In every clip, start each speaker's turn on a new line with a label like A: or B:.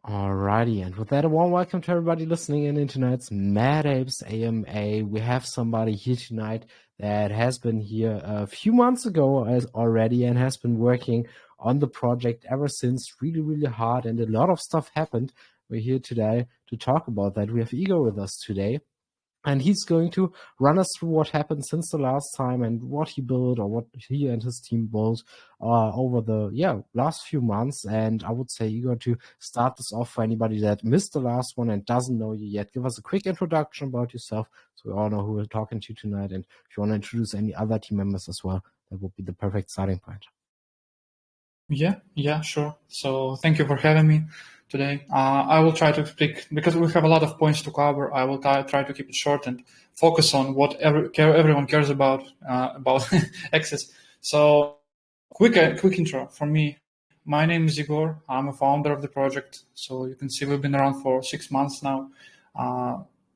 A: Alrighty, and with that, a warm welcome to everybody listening in tonight's Mad Apes AMA. We have somebody here tonight that has been here a few months ago already and has been working on the project ever since, really, really hard, and a lot of stuff happened. We're here today to talk about that. We have Igor with us today. And he's going to run us through what happened since the last time and what he built or what he and his team built over the last few months. And I would say, Igor, to start this off for anybody that missed the last one and doesn't know you yet, give us a quick introduction about yourself so we all know who we're talking to tonight. And if you want to introduce any other team members as well, that would be the perfect starting point.
B: Yeah, sure. So thank you for having me today. I will try to speak, because we have a lot of points to cover. I will try to keep it short and focus on what everyone cares about Access. So quick intro from me. My name is Igor. I'm a founder of the project. So you can see we've been around for 6 months now.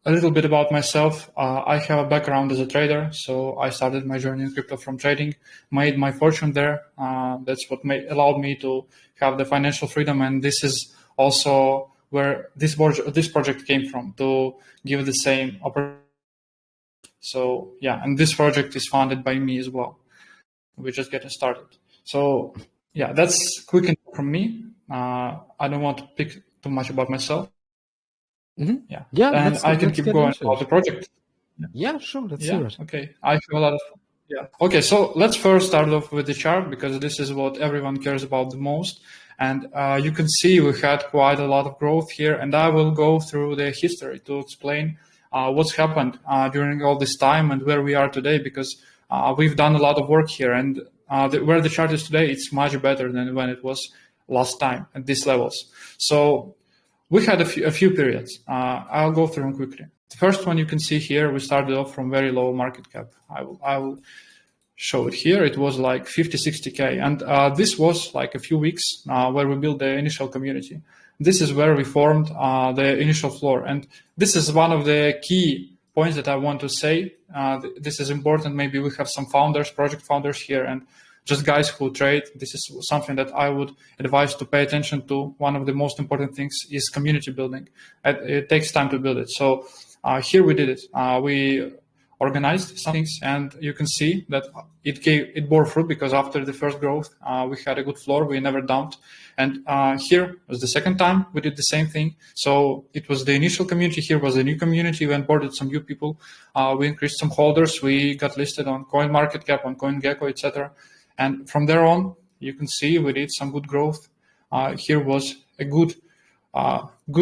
B: A little bit about myself. I have a background as a trader, so I started my journey in crypto from trading, made my fortune there. That's what allowed me to have the financial freedom, and this is also where this project came from, to give the same opportunity. So yeah, and this project is funded by me as well. We're just getting started. So yeah, that's quick info from me. I don't want to speak too much about myself.
A: Mm-hmm.
B: Yeah, and I can keep going about the project.
A: Yeah, sure. Let's hear it.
B: Okay, I have a lot of. Yeah. Okay, so let's first start off with the chart, because this is what everyone cares about the most. And you can see we had quite a lot of growth here, and I will go through the history to explain what's happened during all this time and where we are today, because we've done a lot of work here, and where the chart is today, it's much better than when it was last time at these levels. So we had a few periods. I'll go through them quickly. The first one you can see here, we started off from very low market cap. I will show it here. It was like 50, 60K. And this was like a few weeks where we built the initial community. This is where we formed the initial floor. And this is one of the key points that I want to say. This is important. Maybe we have some founders, project founders here, and just guys who trade. This is something that I would advise to pay attention to. One of the most important things is community building. It takes time to build it. So here we did it. We organized some things, and you can see that it bore fruit, because after the first growth, we had a good floor. We never dumped. And here was the second time we did the same thing. So it was the initial community. Here was the new community. We onboarded some new people. We increased some holders. We got listed on CoinMarketCap, on CoinGecko, etc. And from there on, you can see we did some good growth. Here was a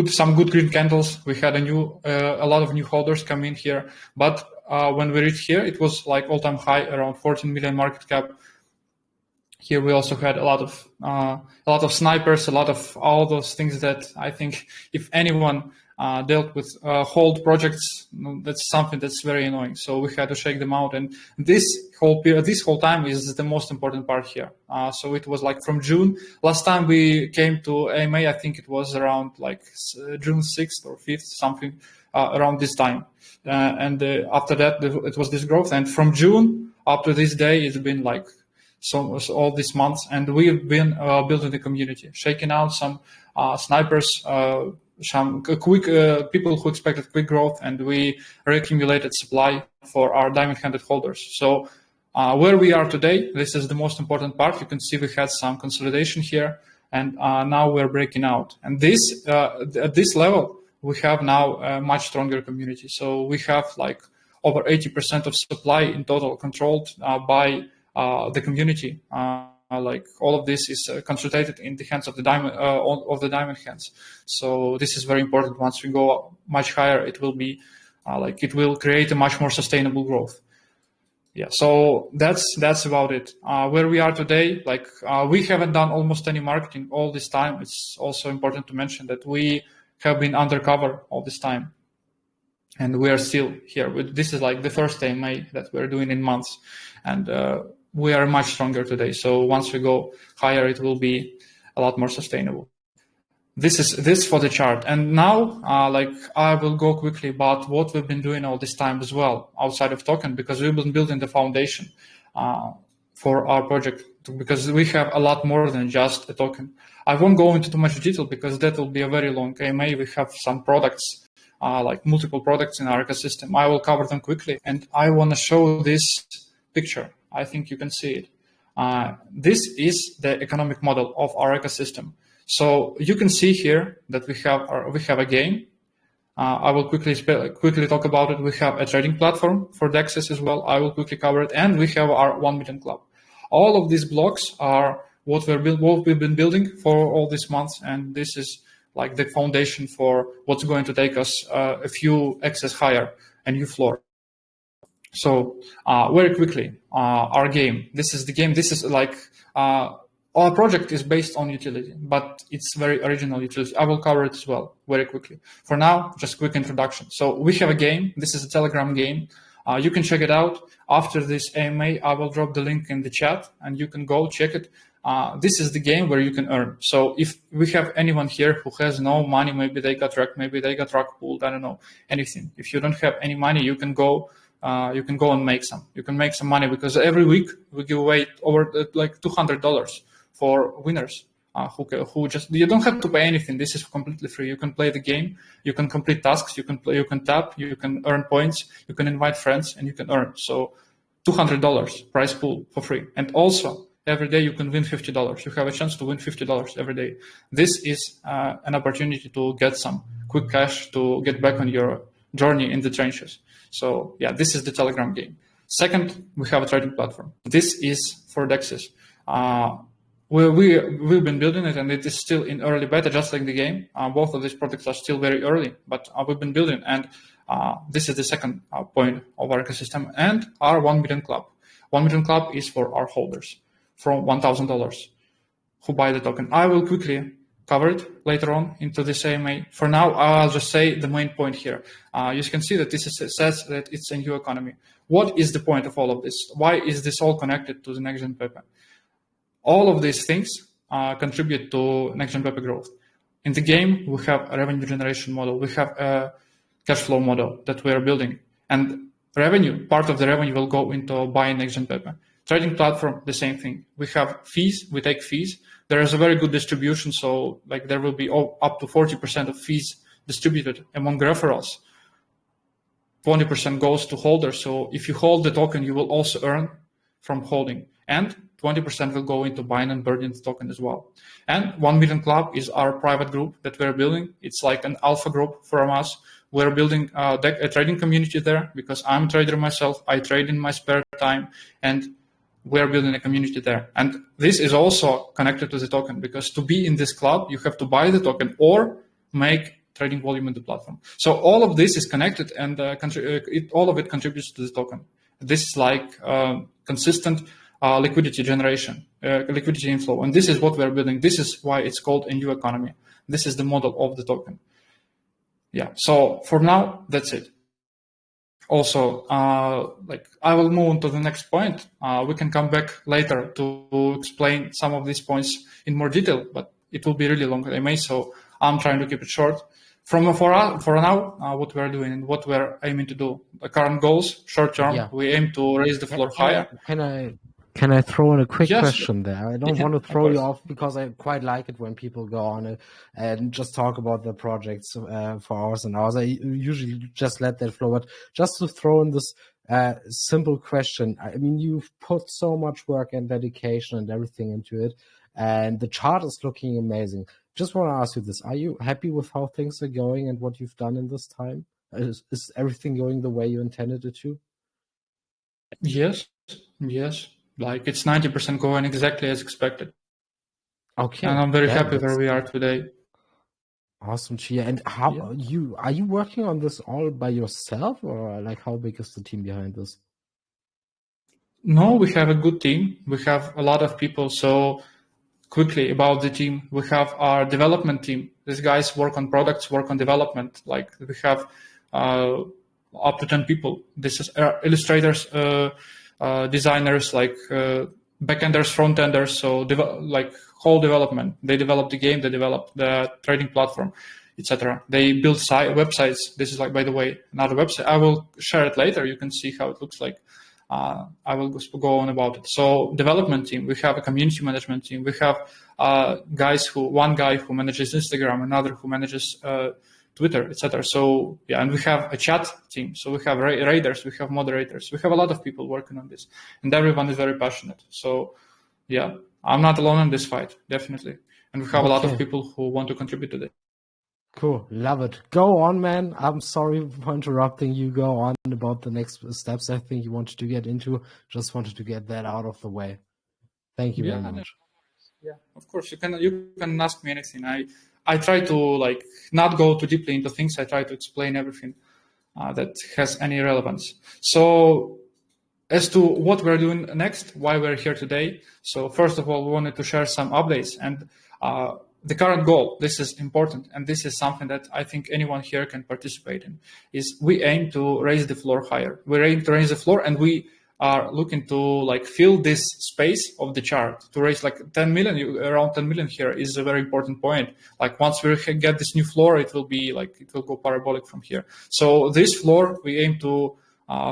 B: some good green candles. We had a lot of new holders come in here. But when we reached here, it was like all-time high, around 14 million market cap. Here we also had a lot of snipers, a lot of all those things that I think if anyone dealt with hold projects, that's something that's very annoying. So we had to shake them out, and this whole time is the most important part here. So it was like from June. Last time we came to AMA, I think it was around like June 6th or 5th, something around this time. And after that, it was this growth. And from June up to this day, it's been like so all these months, and we've been building the community, shaking out some snipers, some quick people who expected quick growth, and we reaccumulated supply for our diamond-handed holders. So where we are today, this is the most important part. You can see we had some consolidation here, and now we're breaking out. And this at this level, we have now a much stronger community. So we have like over 80% of supply in total controlled by the community. Like all of this is concentrated in the hands of the diamond hands. So this is very important. Once we go much higher, it will be it will create a much more sustainable growth. Yeah, so that's about it. Where we are today, we haven't done almost any marketing all this time. It's also important to mention that we have been undercover all this time, and we are still here. This is like the first AMA that we're doing in months, and we are much stronger today. So once we go higher, it will be a lot more sustainable. This is for the chart. And now, I will go quickly about what we've been doing all this time as well, outside of token, because we've been building the foundation for our project, because we have a lot more than just a token. I won't go into too much detail because that will be a very long AMA. We have some products, like multiple products in our ecosystem. I will cover them quickly, and I want to show this picture. I think you can see it. This is the economic model of our ecosystem. So you can see here that we have a game. I will quickly talk about it. We have a trading platform for DEXs as well. I will quickly cover it, and we have our 1 million club. All of these blocks are what we've been building for all these months, and this is like the foundation for what's going to take us a few X's higher, a new floor. So very quickly, our game. This is the game. This is like our project is based on utility, but it's very original utility. I will cover it as well very quickly. For now, just quick introduction. So we have a game. This is a Telegram game. You can check it out. After this AMA, I will drop the link in the chat and you can go check it. This is the game where you can earn. So if we have anyone here who has no money, maybe they got wrecked, maybe they got rug pulled, I don't know, anything. If you don't have any money, you can go and make some. You can make some money because every week we give away over like $200 for winners who just, you don't have to pay anything. This is completely free. You can play the game, you can complete tasks, you can play, you can tap, you can earn points, you can invite friends, and you can earn. So $200 prize pool for free. And also every day you can win $50. You have a chance to win $50 every day. This is an opportunity to get some quick cash to get back on your journey in the trenches. So yeah, this is the Telegram game. Second, we have a trading platform. This is for DEXs. We've been building it, and it is still in early beta, just like the game. Both of these products are still very early, but we've been building, and this is the second point of our ecosystem, and our 1 million club. 1 million club is for our holders from $1,000 who buy the token. I will quickly cover it later on into this AMA. For now, I'll just say the main point here. You can see that this says that it's a new economy. What is the point of all of this? Why is this all connected to the next-gen Pepe? All of these things contribute to next-gen Pepe growth. In the game, we have a revenue generation model. We have a cash flow model that we are building. And revenue, part of the revenue will go into buying next-gen Pepe. Trading platform, the same thing. We have fees, we take fees. There is a very good distribution, so like there will be up to 40% of fees distributed among referrals. 20% goes to holders, so if you hold the token, you will also earn from holding. And 20% will go into buying and burning the token as well. And 1 million club is our private group that we're building. It's like an alpha group from us. We're building a trading community there because I'm a trader myself. I trade in my spare time, and we're building a community there. And this is also connected to the token because to be in this club, you have to buy the token or make trading volume in the platform. So all of this is connected, and all of it contributes to the token. This is like consistent liquidity generation, liquidity inflow. And this is what we're building. This is why it's called a new economy. This is the model of the token. Yeah, so for now, that's it. Also, like I will move on to the next point. We can come back later to explain some of these points in more detail, but it will be really long AMA, so I'm trying to keep it short. For now, what we're doing and what we're aiming to do. The current goals, short term, we aim to raise the floor higher.
A: Can I throw in a quick question there? I don't want to throw you off because I quite like it when people go on it and just talk about their projects for hours and hours. I usually just let that flow, but just to throw in this simple question. I mean, you've put so much work and dedication and everything into it, and the chart is looking amazing. Just want to ask you this. Are you happy with how things are going and what you've done in this time? Is everything going the way you intended it to?
B: Yes. Like it's 90% going exactly as expected.
A: Okay.
B: And I'm very happy where we are today.
A: Awesome, Chia. And how are you working on this all by yourself, or like how big is the team behind this?
B: No, we have a good team. We have a lot of people. So quickly about the team, we have our development team. These guys work on products, work on development. Like we have up to 10 people. This is illustrators, designers, like backenders, frontenders, so like whole development. They develop the game, they develop the trading platform, etc. They build websites. This is like, by the way, another website. I will share it later. You can see how it looks like. I will go on about it. So development team, we have a community management team. We have one guy who manages Instagram, another who manages Twitter, etc. So yeah, and we have a chat team. So we have raiders, we have moderators, we have a lot of people working on this, and everyone is very passionate. So yeah, I'm not alone in this fight, definitely, and we have a lot of people who want to contribute to this.
A: Cool, love it. Go on, man. I'm sorry for interrupting you. Go on about the next steps. I think you wanted to get into. Just wanted to get that out of the way. Thank you very much.
B: Yeah, of course, you can ask me anything. I try to not go too deeply into things. I try to explain everything that has any relevance. So as to what we're doing next, why we're here today. So first of all, we wanted to share some updates and the current goal. This is important, and this is something that I think anyone here can participate in. Is we aim to raise the floor higher. We aim to raise the floor, and we are looking to fill this space of the chart to raise 10 million. Around 10 million here is a very important point. Once we get this new floor, it will be it will go parabolic from here. So this floor we aim to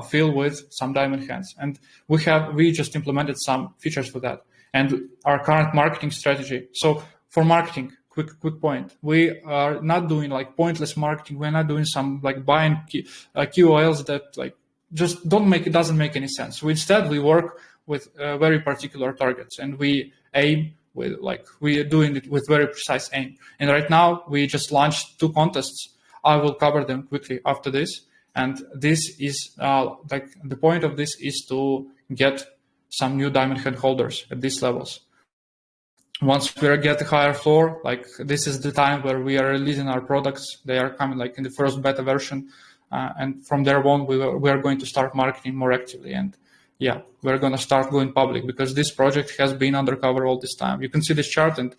B: fill with some diamond hands, and we just implemented some features for that, and our current marketing strategy. So for marketing, quick point, we are not doing pointless marketing. We're not doing some buying QOLs that doesn't make any sense. Instead, we work with very particular targets, and we aim with we are doing it with very precise aim. And right now we just launched 2 contests. I will cover them quickly after this. And this is the point of this is to get some new diamond hand holders at these levels. Once we get a higher floor, this is the time where we are releasing our products. They are coming in the first beta version. And from there on, we are going to start marketing more actively. And yeah, we're going to start going public because this project has been undercover all this time. You can see this chart, and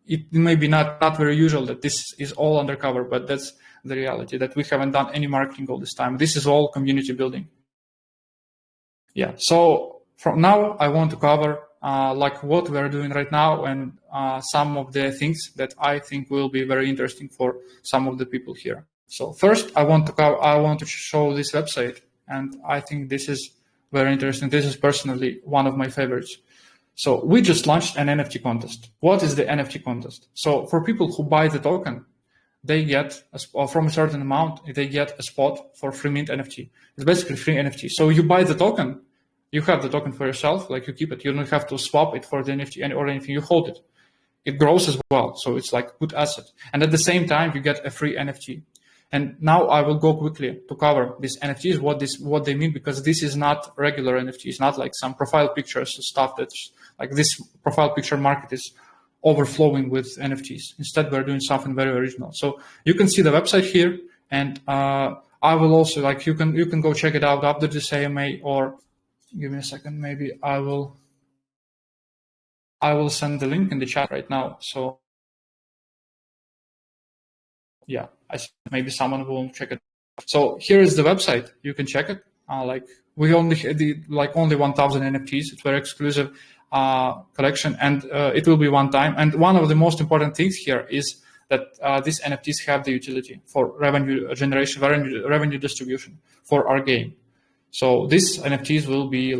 B: it may be not very usual that this is all undercover, but that's the reality, that we haven't done any marketing all this time. This is all community building. Yeah, so from now I want to cover what we are doing right now and some of the things that I think will be very interesting for some of the people here. So first, I want to show this website, and I think this is very interesting. This is personally one of my favorites. So we just launched an NFT contest. What is the NFT contest? So for people who buy the token, they get from a certain amount, they get a spot for free mint NFT. It's basically free NFT. So you buy the token, you have the token for yourself, you keep it. You don't have to swap it for the NFT or anything. You hold it. It grows as well, so it's good asset. And at the same time, you get a free NFT. And now I will go quickly to cover these NFTs, what they mean, because this is not regular NFT. It's not some profile pictures stuff that's this profile picture market is overflowing with NFTs. Instead, we're doing something very original. So you can see the website here, and I will also you can go check it out after this AMA, or give me a second, maybe I will send the link in the chat right now. So yeah, maybe someone will check it. So here is the website. You can check it. We only had only 1,000 NFTs. It's very exclusive collection, and it will be one time. And one of the most important things here is that these NFTs have the utility for revenue generation, revenue distribution for our game. So these NFTs will be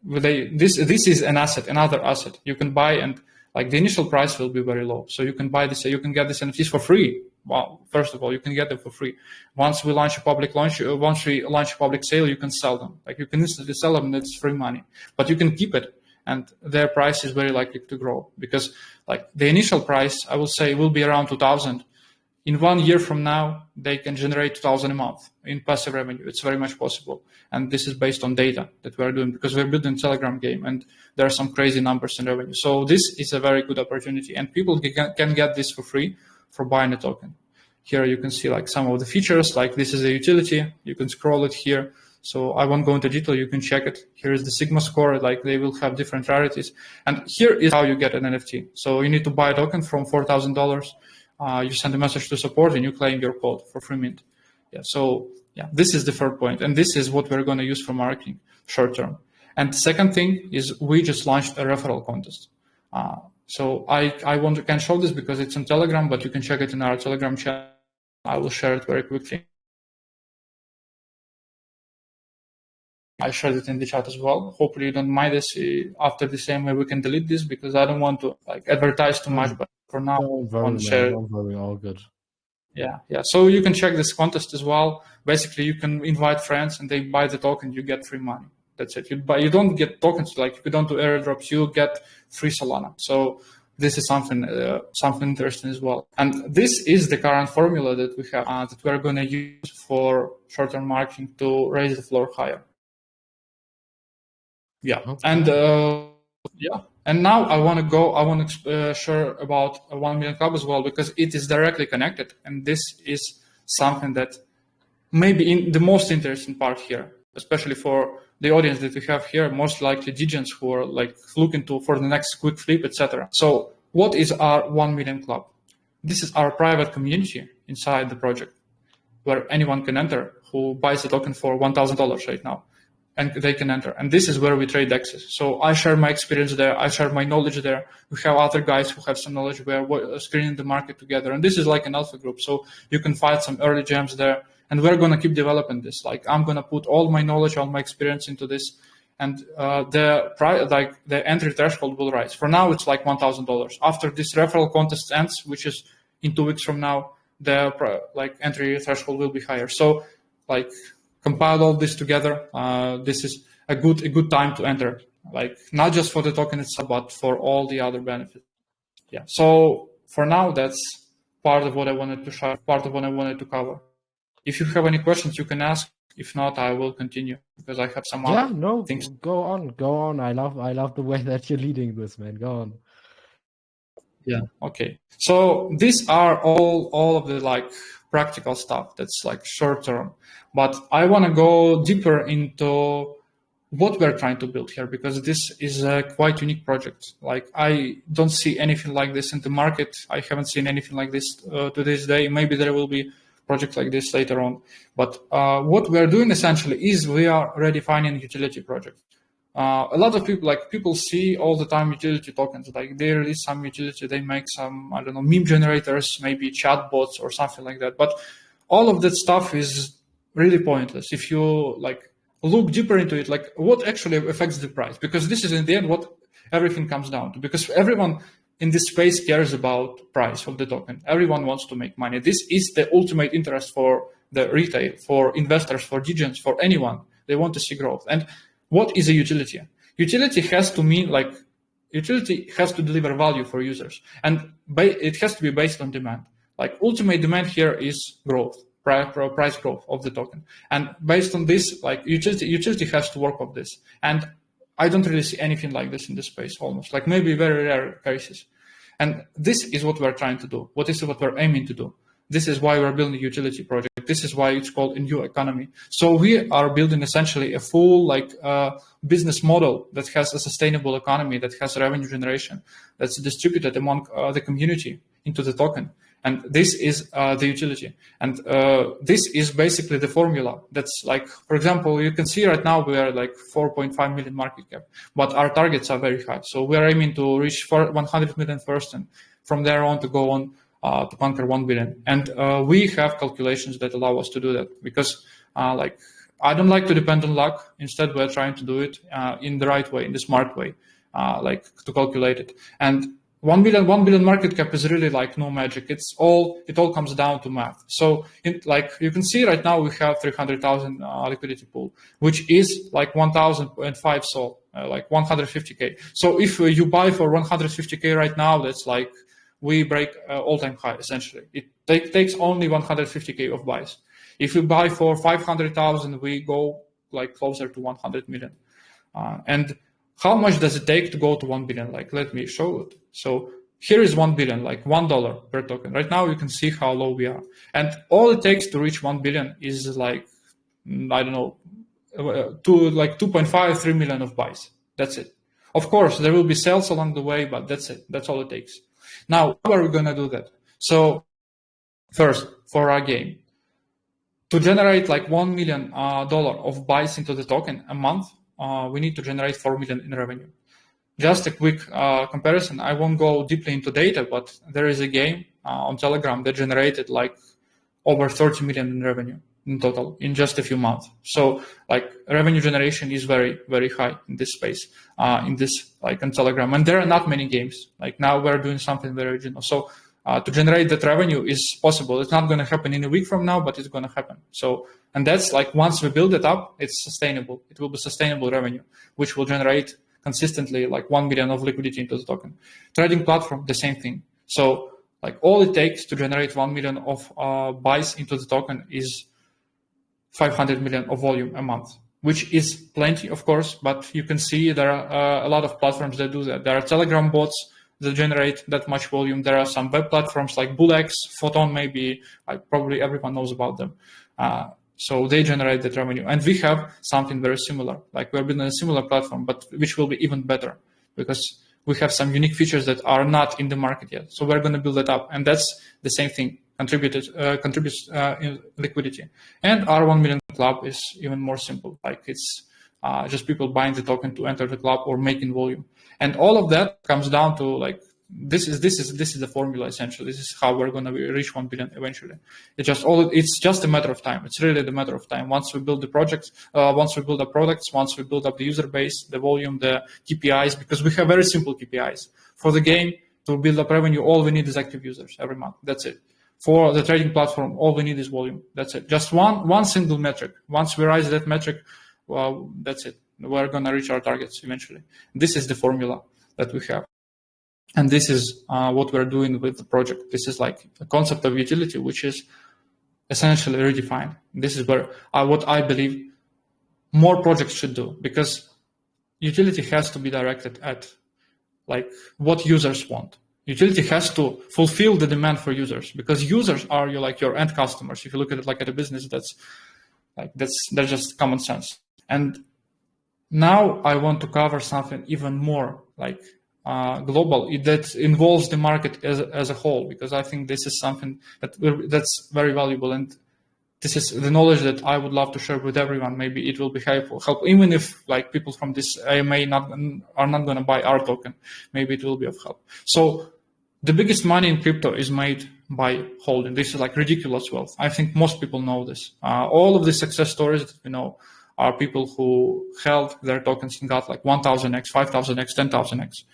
B: this is an asset, another asset you can buy, and the initial price will be very low. So you can buy this, you can get these NFTs for free. Well, first of all, you can get them for free. Once we launch a public sale, you can sell them. You can instantly sell them, and it's free money. But you can keep it, and their price is very likely to grow because the initial price, I will say, will be around 2,000. In 1 year from now, they can generate 2,000 a month in passive revenue. It's very much possible. And this is based on data that we're doing because we're building a Telegram game, and there are some crazy numbers in revenue. So this is a very good opportunity, and people can get this for free for buying a token. Here you can see some of the features, this is a utility. You can scroll it here. So I won't go into detail. You can check it. Here is the Sigma score. They will have different rarities. And here is how you get an NFT. So you need to buy a token from $4,000. You send a message to support, and you claim your code for free mint. Yeah. So yeah, this is the third point, and this is what we're going to use for marketing short term. And the second thing is we just launched a referral contest. So I can show this because it's on Telegram, but you can check it in our Telegram channel. I will share it very quickly. I shared it in the chat as well. Hopefully you don't mind this. After the same way we can delete this because I don't want to like advertise too much, but for now
A: Don't
B: I
A: worry,
B: want to
A: man.
B: share it.
A: Don't worry, all good.
B: Yeah. So you can check this contest as well. Basically, you can invite friends and they buy the token, you get free money. That's it. You don't get tokens, like if you don't do airdrops, you get free Solana. So this is something interesting as well. And this is the current formula that we have that we're going to use for short-term marketing to raise the floor higher. Yeah. Okay. And now I want to share about a 1 million club as well, because it is directly connected. And this is something that maybe in the most interesting part here, especially for the audience that we have here, most likely degens who are like looking for the next quick flip, etc. So what is our 1 million club? This is our private community inside the project where anyone can enter who buys the token for $1,000 right now. And they can enter. And this is where we trade DEXs. So I share my experience there. I share my knowledge there. We have other guys who have some knowledge. We're screening the market together. And this is like an alpha group. So you can find some early gems there. And we're going to keep developing this. Like I'm going to put all my knowledge, all my experience into this. And the entry threshold will rise. For now, it's like $1,000. After this referral contest ends, which is in 2 weeks from now, the entry threshold will be higher. So compile all this together. This is a good time to enter, like not just for the token itself, but for all the other benefits. Yeah. So for now, that's part of what I wanted to share, part of what I wanted to cover. If you have any questions, you can ask. If not, I will continue because I have some other things.
A: Go on. I love the way that you're leading this, man. Go on.
B: Yeah. Okay. So these are all of the practical stuff that's like short term, but I want to go deeper into what we're trying to build here, because this is a quite unique project. Like I don't see anything like this in the market. I haven't seen anything like this to this day. Maybe there will be projects like this later on, but what we're doing essentially is we are redefining utility projects. A lot of people see all the time utility tokens, like they release some utility, they make some, I don't know, meme generators, maybe chatbots or something like that. But all of that stuff is really pointless if you look deeper into it, like what actually affects the price, because this is in the end what everything comes down to, because everyone in this space cares about price of the token. Everyone wants to make money. This is the ultimate interest for the retail, for investors, for degens, for anyone. They want to see growth. And what is a utility? Utility has to mean utility has to deliver value for users, and it has to be based on demand. Like ultimate demand here is growth, price growth of the token, and based on this, utility has to work on this. And I don't really see anything like this in this space, almost like maybe very rare cases. And this is what we're trying to do. What we're aiming to do. This is why we're building a utility project. This is why it's called a new economy. So we are building essentially a full business model that has a sustainable economy, that has revenue generation, that's distributed among the community into the token. And this is the utility. And this is basically the formula. That's for example, you can see right now we are 4.5 million market cap, but our targets are very high. So we are aiming to reach 100 million first, and from there on to go on to conquer 1 billion. And we have calculations that allow us to do that, because I don't like to depend on luck. Instead, we're trying to do it in the right way, in the smart way, to calculate it. And 1 billion market cap is really no magic. It all comes down to math. So you can see right now we have 300,000 liquidity pool, which is 1,005 SOL, 150K. So if you buy for 150K right now, that's we break all-time high, essentially. It takes only 150K of buys. If you buy for 500,000, we go closer to 100 million. And how much does it take to go to 1 billion? Let me show it. So here is 1 billion, $1 per token. Right now, you can see how low we are. And all it takes to reach 1 billion is I don't know, 2.5, 3 million of buys. That's it. Of course, there will be sales along the way, but that's it. That's all it takes. Now, how are we going to do that? So first, for our game, to generate $1 million of buys into the token a month, we need to generate 4 million in revenue. Just a quick comparison. I won't go deeply into data, but there is a game on Telegram that generated over 30 million in revenue. in total in just a few months. So like revenue generation is very, very high in this space, in this like on Telegram. And there are not many games. Like now we're doing something very original. So to generate that revenue is possible. It's not going to happen in a week from now, but it's going to happen. So, and that's like once we build it up, it's sustainable. It will be sustainable revenue, which will generate consistently like 1 million of liquidity into the token. Trading platform, the same thing. So like all it takes to generate 1 million of buys into the token is 500 million of volume a month, which is plenty, of course, but you can see there are a lot of platforms that do that. There are Telegram bots that generate that much volume. There are some web platforms like BullX, Photon, maybe, probably everyone knows about them. So they generate that revenue. And we have something very similar, like we're building a similar platform, but which will be even better because we have some unique features that are not in the market yet. So we're going to build it up. And that's the same thing, contributes in liquidity. And our 1 million club is even more simple. Like it's just people buying the token to enter the club or making volume. And all of that comes down to like, this is the formula essentially. This is how we're going to reach 1 billion eventually. It's just a matter of time. It's really the matter of time. Once we build the projects, once we build the products, once we build up the user base, the volume, the KPIs, because we have very simple KPIs for the game to build up revenue. All we need is active users every month. That's it. For the trading platform, all we need is volume. That's it. Just one single metric. Once we rise that metric, well, that's it. We're going to reach our targets eventually. This is the formula that we have. And this is what we're doing with the project. This is like a concept of utility, which is essentially redefined. This is where what I believe more projects should do, because utility has to be directed at like what users want. Utility has to fulfill the demand for users, because users are your end customers. If you look at it like at a business, that's just common sense. And now I want to cover something even more like global that involves the market as a whole, because I think this is something that's very valuable, and this is the knowledge that I would love to share with everyone. Maybe it will be helpful, even if like people from this AMA are not going to buy our token. Maybe it will be of help. So the biggest money in crypto is made by holding. This is like ridiculous wealth. I think most people know this. All of the success stories that we know are people who held their tokens and got like 1,000x, 5,000x, 10,000x.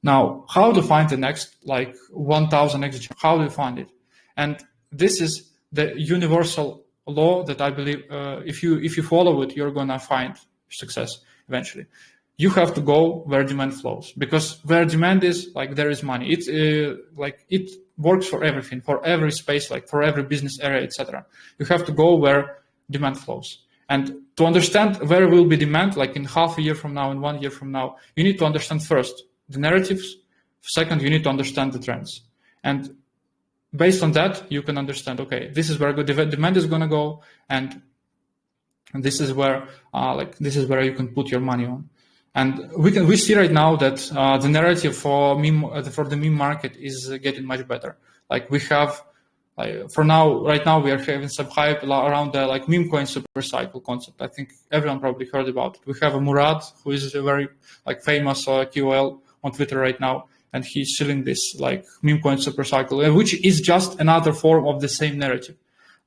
B: Now, how to find the next like 1,000x? How do you find it? And this is the universal law that I believe if you follow it, you're gonna find success eventually. You have to go where demand flows, because where demand is, like there is money. It works for everything, for every space, like for every business area, etc. You have to go where demand flows. And to understand where will be demand, like in half a year from now, in 1 year from now, you need to understand first the narratives. Second, you need to understand the trends. And based on that, you can understand, okay, this is where good demand is going to go. And this is where, you can put your money on. And we see right now that the narrative for the meme market is getting much better. Like we have, right now we are having some hype around the like meme coin super cycle concept. I think everyone probably heard about it. We have a Murad, who is a very like famous QOL on Twitter right now, and he's selling this like meme coin super cycle, which is just another form of the same narrative.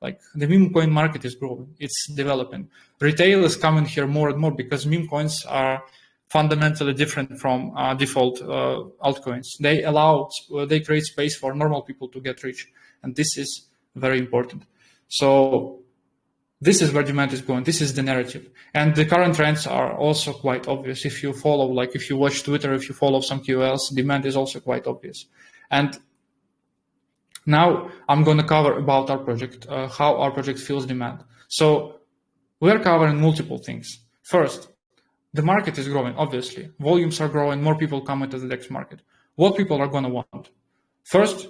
B: Like the meme coin market is growing, it's developing. Retail is coming here more and more because meme coins are fundamentally different from default altcoins. They create space for normal people to get rich. And this is very important. So this is where demand is going. This is the narrative. And the current trends are also quite obvious. If you follow, like if you watch Twitter, if you follow some QLs, demand is also quite obvious. And now I'm going to cover about our project, how our project feels demand. So we're covering multiple things. First, the market is growing, obviously. Volumes are growing, more people come into the DEX market. What people are going to want? First,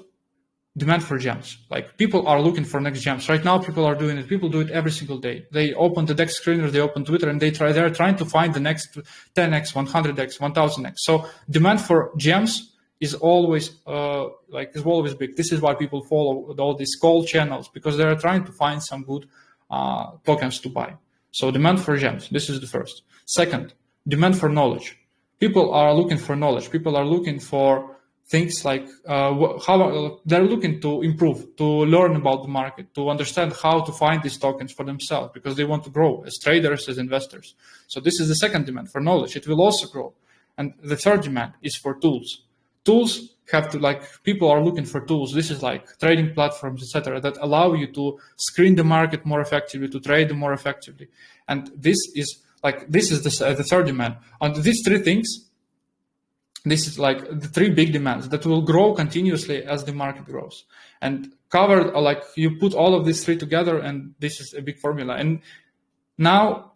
B: demand for gems. Like people are looking for next gems. Right now, people are doing it. People do it every single day. They open the DEX screener, they open Twitter, and they're trying to find the next 10x, 100x, 1000x. So demand for gems is always big. This is why people follow all these call channels, because they're trying to find some good tokens to buy. So demand for gems. This is the first. Second, demand for knowledge. People are looking for knowledge. People are looking for things like how they're looking to improve, to learn about the market, to understand how to find these tokens for themselves, because they want to grow as traders, as investors. So this is the second demand for knowledge. It will also grow. And the third demand is for tools. Tools have to, like, people are looking for tools. This is like trading platforms, etc., that allow you to screen the market more effectively, to trade more effectively. And this is the third demand. And these three things, this is like the three big demands that will grow continuously as the market grows. And covered, like, you put all of these three together, and this is a big formula. And now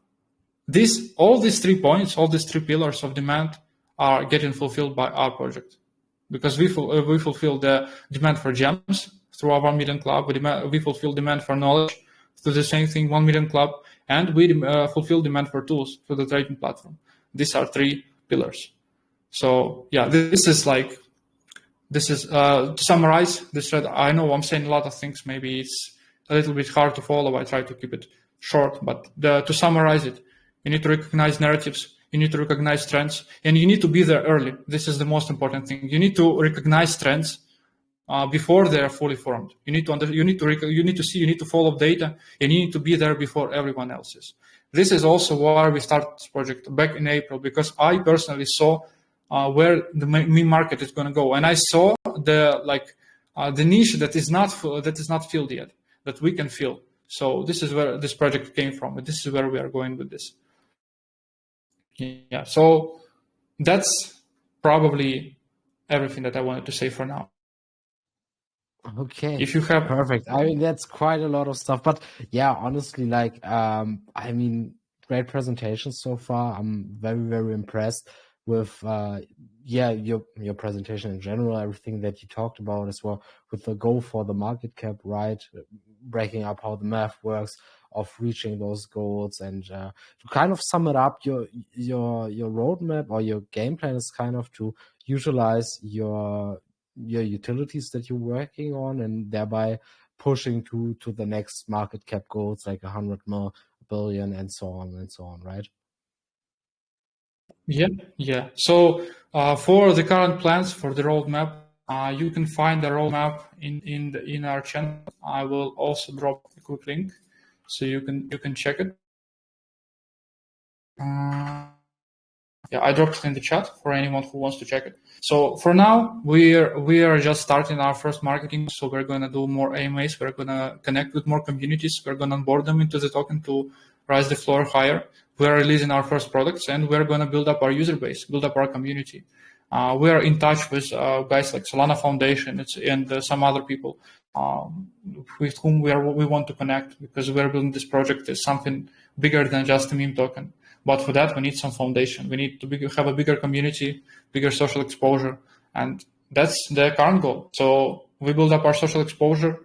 B: all these 3 points, all these 3 pillars of demand are getting fulfilled by our project, because we fulfill the demand for gems through our 1 million club. We fulfill demand for knowledge through the same thing, 1 million club, and we fulfill demand for tools through the trading platform. These are 3 pillars. So yeah, this is to summarize this thread. I know I'm saying a lot of things. Maybe it's a little bit hard to follow. I try to keep it short, but to summarize it, you need to recognize narratives, you need to recognize trends, and you need to be there early. This is the most important thing. You need to recognize trends before they are fully formed. You need to follow data, and you need to be there before everyone else is. This is also why we started this project back in April, because I personally saw where the meme market is going to go, and I saw the niche that is not filled yet, that we can fill. So this is where this project came from, and this is where we are going with this. Yeah, so that's probably everything that I wanted to say for now.
A: Okay.
B: If you have
A: perfect. I mean, that's quite a lot of stuff, but yeah, honestly, like, I mean, great presentation so far. I'm very, very impressed with, your presentation in general, everything that you talked about as well, with the goal for the market cap, right? Breaking up how the math works of reaching those goals, and to kind of sum it up, your roadmap or your game plan is kind of to utilize your utilities that you're working on, and thereby pushing to the next market cap goals, like 100 billion and so on, right?
B: Yeah. So for the current plans for the roadmap, you can find the roadmap in our channel. I will also drop a quick link so you can check it. Yeah, I dropped it in the chat for anyone who wants to check it. So for now, we are just starting our first marketing. So we're going to do more AMAs. We're going to connect with more communities. We're going to onboard them into the token to rise the floor higher. We're releasing our first products, and we're going to build up our user base, build up our community. We are in touch with guys like Solana Foundation and some other people with whom we want to connect, because we're building this project as something bigger than just a meme token. But for that, we need some foundation. We need to have a bigger community, bigger social exposure, and that's the current goal. So we build up our social exposure,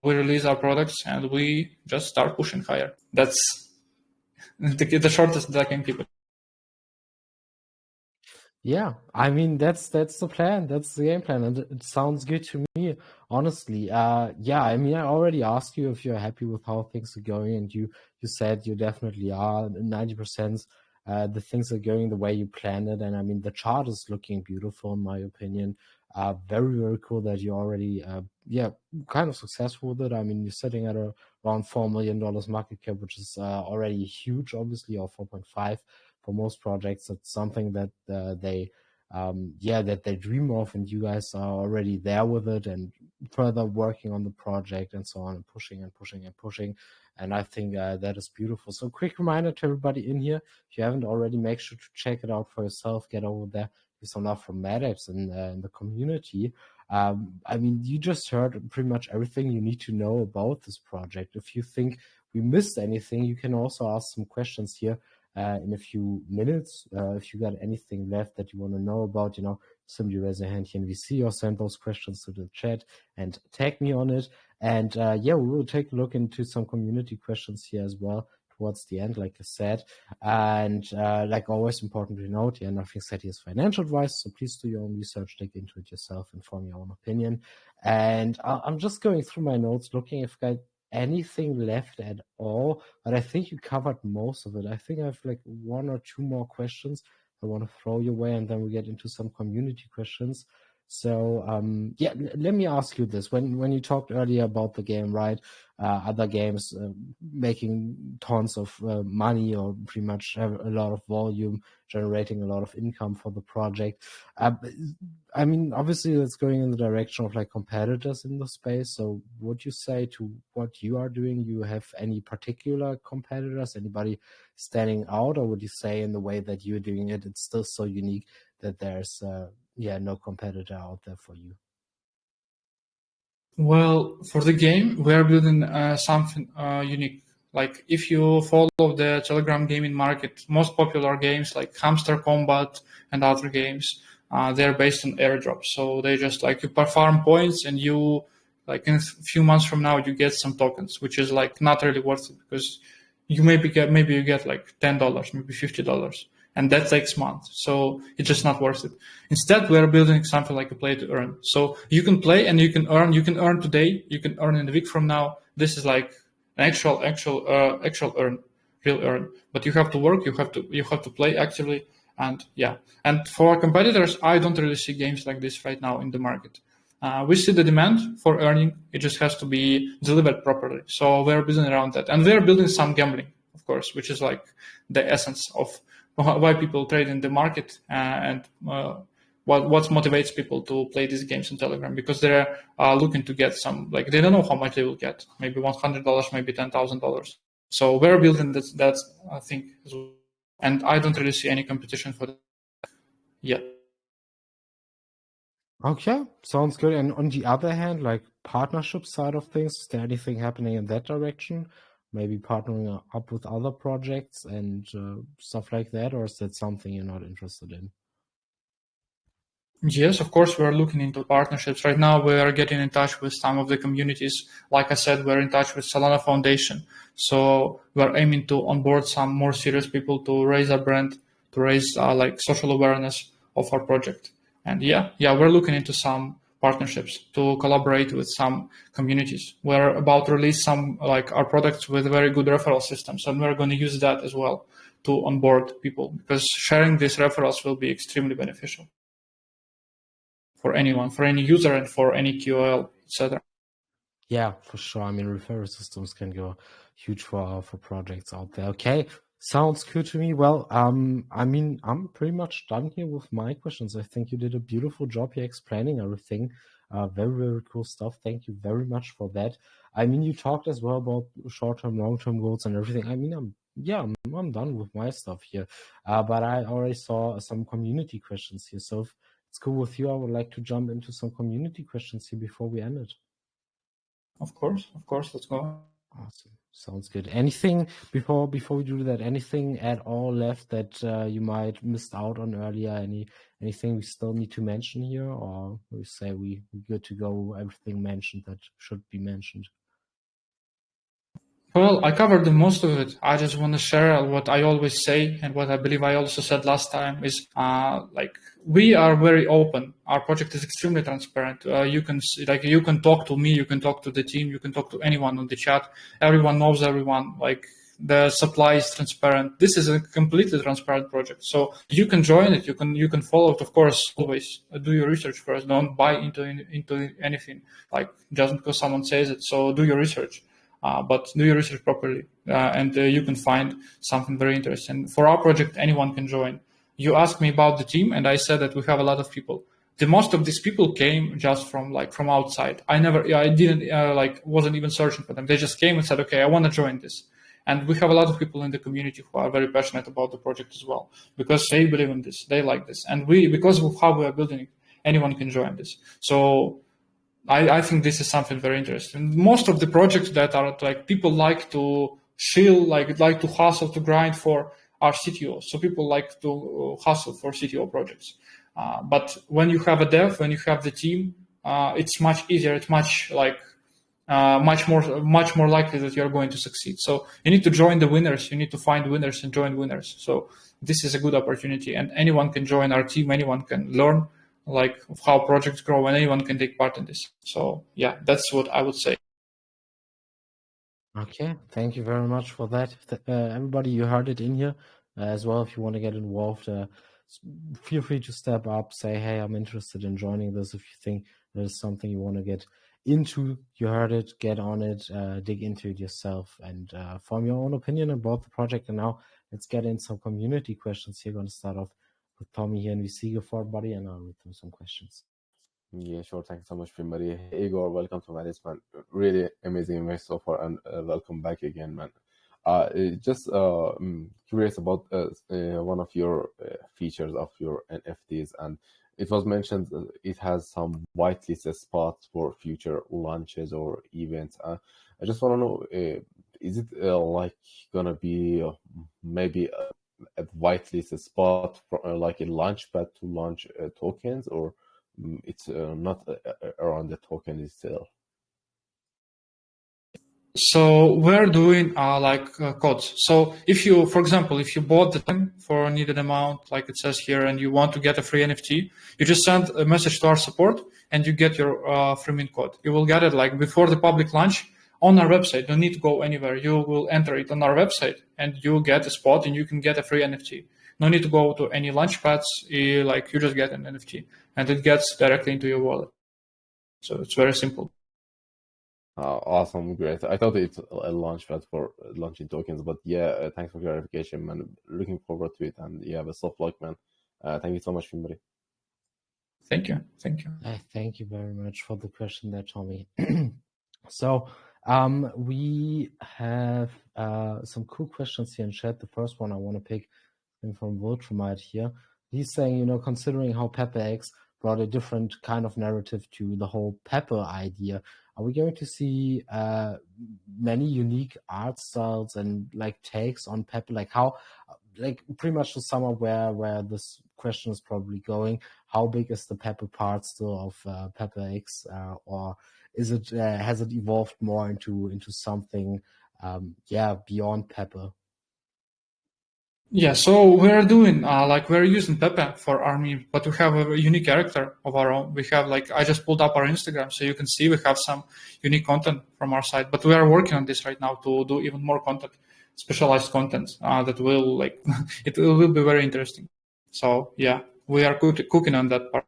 B: we release our products, and we just start pushing higher. That's the shortest that I can keep it.
A: Yeah, I mean, that's the plan. That's the game plan, and it sounds good to me, honestly. Yeah, I mean, I already asked you if you're happy with how things are going, and you said you definitely are. 90%, the things are going the way you planned it, and I mean, the chart is looking beautiful in my opinion. Very, very cool that you're already, kind of successful with it. I mean, you're sitting at around $4 million market cap, which is already huge, obviously, or 4.5. For most projects, it's something that they dream of, and you guys are already there with it and further working on the project and so on, and pushing and pushing and pushing. And I think that is beautiful. So quick reminder to everybody in here, if you haven't already, make sure to check it out for yourself. Get over there, give some love from Mad Apes in the community. I mean, you just heard pretty much everything you need to know about this project. If you think we missed anything, you can also ask some questions here in a few minutes. If you got anything left that you want to know about, simply raise a hand here in VC or send those questions to the chat and tag me on it. And we will take a look into some community questions here as well towards the end, like I said. And like always, important to note, nothing said here is financial advice, so please do your own research, dig into it yourself, and form your own opinion. And I'm just going through my notes, looking if I got anything left at all, but I think you covered most of it. I think I have like 1 or 2 more questions I want to throw your way, and then we get into some community questions. So yeah, let me ask you this: when you talked earlier about the game, right? Other games making tons of money or pretty much have a lot of volume, generating a lot of income for the project. I mean, obviously, that's going in the direction of like competitors in the space. So, would you say to what you are doing, you have any particular competitors? Anybody standing out, or would you say in the way that you're doing it, it's still so unique that there's no competitor out there for you?
B: Well, for the game, we are building something unique. Like if you follow the Telegram gaming market, most popular games like Hamster Combat and other games, they're based on airdrops. So they just like you farm points and you like in a few months from now you get some tokens, which is like not really worth it because you maybe you get like $10, maybe $50, and that takes months. So it's just not worth it. Instead, we are building something like a play to earn. So you can play and you can earn. You can earn today. You can earn in a week from now. This is like an actual earn, real earn. But you have to work. You have to play actively. And yeah. And for our competitors, I don't really see games like this right now in the market. We see the demand for earning. It just has to be delivered properly. So we're building around that, and we're building some gambling, of course, which is like the essence of why people trade in the market and what motivates people to play these games in Telegram, because they're looking to get some, like they don't know how much they will get, maybe $100, maybe $10,000. So we're building that I think as well, and I don't really see any competition for that yet.
A: Okay, sounds good. And on the other hand, like partnership side of things, is there anything happening in that direction? Maybe partnering up with other projects and stuff like that, or is that something you're not interested in?
B: Yes, of course, we're looking into partnerships. Right now, we are getting in touch with some of the communities. Like I said, we're in touch with Solana Foundation. So we're aiming to onboard some more serious people to raise our brand, to raise like social awareness of our project. And yeah, we're looking into some partnerships to collaborate with some communities. We're about to release some like our products with very good referral systems, and we're going to use that as well to onboard people, because sharing these referrals will be extremely beneficial for anyone, for any user, and for any QOL, etc.
A: Yeah, for sure. I mean, referral systems can go huge for projects out there. Okay, sounds good to me. Well, I mean, I'm pretty much done here with my questions. I think you did a beautiful job here explaining everything. Very cool stuff. Thank you very much for that. I mean, you talked as well about short-term, long-term goals and everything. I mean, I'm done with my stuff here. But I already saw some community questions here. So if it's cool with you, I would like to jump into some community questions here before we end it.
B: Of course, let's go.
A: Awesome. Sounds good. Anything before we do that? Anything at all left that you might missed out on earlier? Anything we still need to mention here, or we say we good to go? Everything mentioned that should be mentioned.
B: Well, I covered the most of it. I just want to share what I always say, and what I believe I also said last time is like we are very open. Our project is extremely transparent. You can you can talk to me, you can talk to the team, you can talk to anyone on the chat. Everyone knows everyone. Like the supply is transparent. This is a completely transparent project, so you can join it. You can follow it. Of course, always do your research first. Don't buy into anything like just because someone says it. So do your research. But do your research properly, and you can find something very interesting. For our project, anyone can join. You asked me about the team, and I said that we have a lot of people. The most of these people came just from outside. I didn't wasn't even searching for them. They just came and said, okay, I want to join this. And we have a lot of people in the community who are very passionate about the project as well, because they believe in this, they like this, and because of how we are building it, anyone can join this. So I think this is something very interesting. Most of the projects that are like people like to chill, like to hustle, to grind for are CTOs. So people like to hustle for CTO projects. But when you have a dev, when you have the team, it's much easier. It's much much more likely that you're going to succeed. So you need to join the winners. You need to find winners and join winners. So this is a good opportunity, and anyone can join our team. Anyone can learn like how projects grow, and anyone can take part in this. So yeah, that's what I would say.
A: Okay, thank you very much for that. Everybody, you heard it in here as well. If you want to get involved, feel free to step up, say, hey, I'm interested in joining this. If you think there's something you want to get into, you heard it, get on it, dig into it yourself, and form your own opinion about the project. And now let's get in some community questions here. Going to start off with Tommy here in VC. Go for it, buddy, and I'll read through some questions.
C: Yeah, sure. Thanks so much, Marie. Hey, Igor, welcome to Madis, man. Really amazing event so far, and welcome back again, man. Just curious about one of your features of your NFTs, and it was mentioned it has some whitelisted spots for future launches or events. I just want to know, is it like gonna be maybe a whitelisted spot for like a launchpad to launch tokens, or it's not around the token itself?
B: So we're doing codes. So if you, for example, if you bought the token for a needed amount, like it says here, and you want to get a free NFT, you just send a message to our support and you get your free mint code. You will get it like before the public launch on our website. Don't need to go anywhere. You will enter it on our website and you get a spot and you can get a free NFT. No need to go to any launch pads. You just get an NFT and it gets directly into your wallet. So it's very simple.
C: Awesome, great. I thought it's a launchpad for launching tokens, but yeah, thanks for clarification, man. Looking forward to it, and yeah, best of luck, man. Thank you so much, Fimbri.
B: Thank you.
A: Thank you very much for the question there, Tommy. So we have some cool questions here in chat. The first one I want to pick in from Voltramite here. He's saying, considering how Pepex brought a different kind of narrative to the whole Pepper idea, are we going to see many unique art styles and takes on Pepper? Pretty much to sum up where this question is probably going, how big is the Pepper part still of Pepex, or is it has it evolved more into something beyond Pepper?
B: Yeah, so we're doing we're using Pepe for our meme, but we have a unique character of our own. We have I just pulled up our Instagram, so you can see we have some unique content from our side. But we are working on this right now to do even more content, specialized content that will it will be very interesting. So yeah, we are cooking on that part.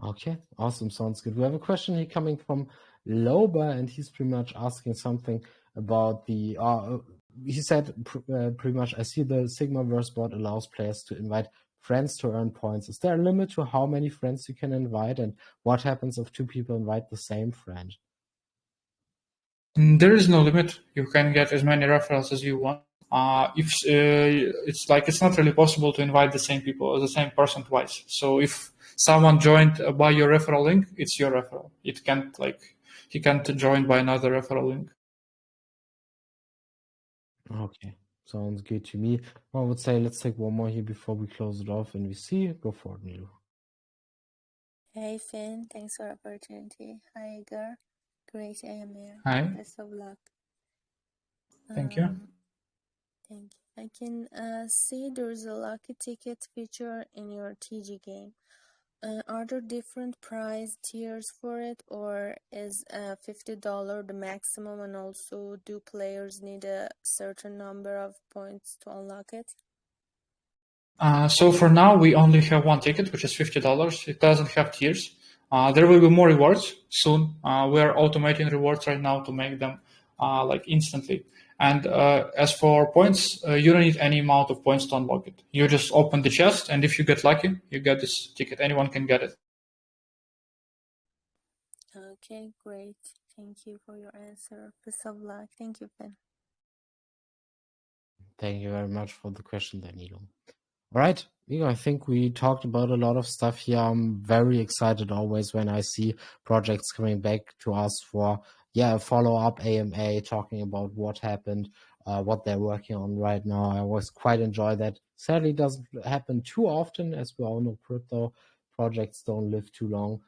A: Okay, awesome, sounds good. We have a question here coming from Loba, and he's pretty much asking something about the. He said pretty much, I see the Sigmaverse bot allows players to invite friends to earn points. Is there a limit to how many friends you can invite, and what happens if two people invite the same friend?
B: There is no limit. You can get as many referrals as you want. It's not really possible to invite the same people, the same person twice. So if someone joined by your referral link, it's your referral. It can't he can't join by another referral link.
A: Okay, sounds good to me. I would say let's take one more here before we close it off, and we see. Go for it, Nilo.
D: Hey Finn, thanks for the opportunity. Hi Igor, great AMA.
B: Hi.
D: Best of luck.
B: Thank you.
D: Thank you. I can see there's a lucky ticket feature in your TG game. Are there different price tiers for it, or is $50 the maximum, and also do players need a certain number of points to unlock it?
B: So for now, we only have one ticket, which is $50. It doesn't have tiers. There will be more rewards soon. We are automating rewards right now to make them instantly. And as for points, you don't need any amount of points to unlock it. You just open the chest, and if you get lucky, you get this ticket. Anyone can get it.
D: Okay, great. Thank you for your answer. Best of luck. Thank you, Ben.
A: Thank you very much for the question, Danilo. All right, Igor, I think we talked about a lot of stuff here. I'm very excited always when I see projects coming back to us for a follow-up AMA, talking about what happened, what they're working on right now. I always quite enjoy that. Sadly, it doesn't happen too often, as we all know, crypto projects don't live too long.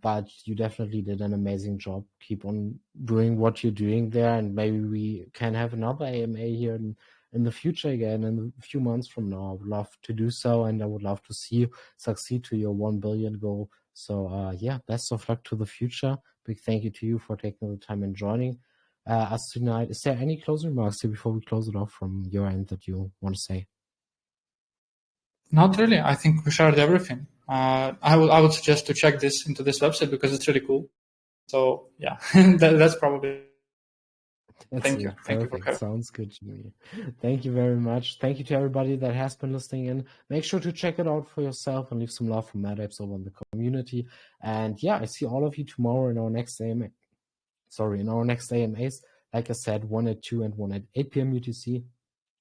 A: But you definitely did an amazing job. Keep on doing what you're doing there, and maybe we can have another AMA here in the future again, in a few months from now. I would love to do so, and I would love to see you succeed to your 1 billion goal. So best of luck to the future. Big thank you to you for taking the time and joining us tonight. Is there any closing remarks here before we close it off from your end that you want to say?
B: Not really. I think we shared everything. I would suggest to check this into this website because it's really cool. So yeah, that's probably. Thank you. Thank you for having.
A: Sounds good to me. Thank you very much. Thank you to everybody that has been listening in. Make sure to check it out for yourself and leave some love for Mad Apes over in the community. And yeah, I see all of you tomorrow in our next AMA. In our next AMAs. Like I said, 1 at 2 and 1 at 8 p.m. UTC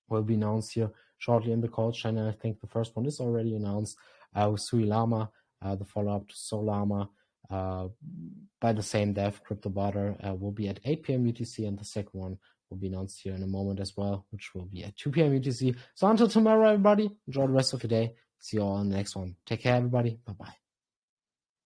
A: will be announced here shortly in the call channel. I think the first one is already announced with Sui Lama, the follow-up to Solama. By the same dev, Crypto Butter will be at 8 p.m. UTC, and the second one will be announced here in a moment as well, which will be at 2 p.m. UTC. So until tomorrow, everybody, enjoy the rest of your day. See you all in the next one. Take care, everybody. Bye-bye.